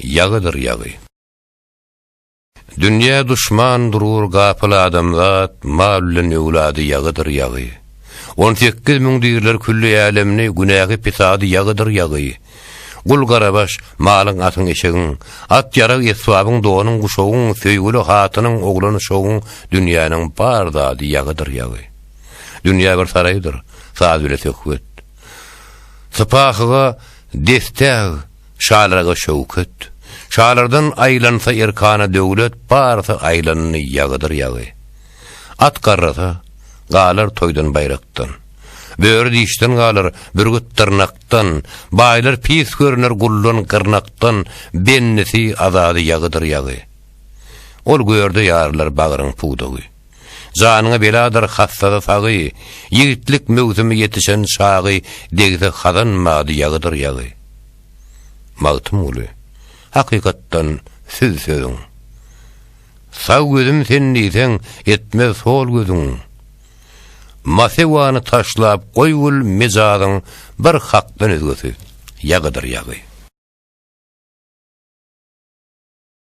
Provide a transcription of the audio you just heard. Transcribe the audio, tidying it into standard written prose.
yağıdır yağı. Dünya düşman durur gapılı adamzat, malülün evladı yağıdır yağı. 18.000 dirler külli alemni günägi pisadı yağıdır yağı. Gul garabaş malın atın eşegin, at yarak esvabyň doğunun guşoğun, söýgülü hatynyň oglany şoğun dünýäniň bardadı yağıdır yağı. Dünya bir saraýdyr, saz bile söküt. Sıpahyga desteg, şalarga şöwket. Şalardan aýlansa erkana döwlet, barsa aýlanyny yağıdır yağı. At garrasa, galar toýdan bayrakdan. Böwür diýişden galar bürgüt tırnakdan, baýlar pis görüner gullan gırnakdan, bennesi azady yağıdır yağı. Ol gördü ýarlar bagyryň puwdugy. Janyňa beladyr hassada sagy, ýigitlik möwsümi ýetişen şagy, degdi hadanmady yağıdır yağı. Magtym uly, hakykatdan siz söýüň. Sag gözüm sen diýseň, etmez sol gözüň. Masewany taşlap goýul mejadyň bir hakdan özgesi yağıdır yağı.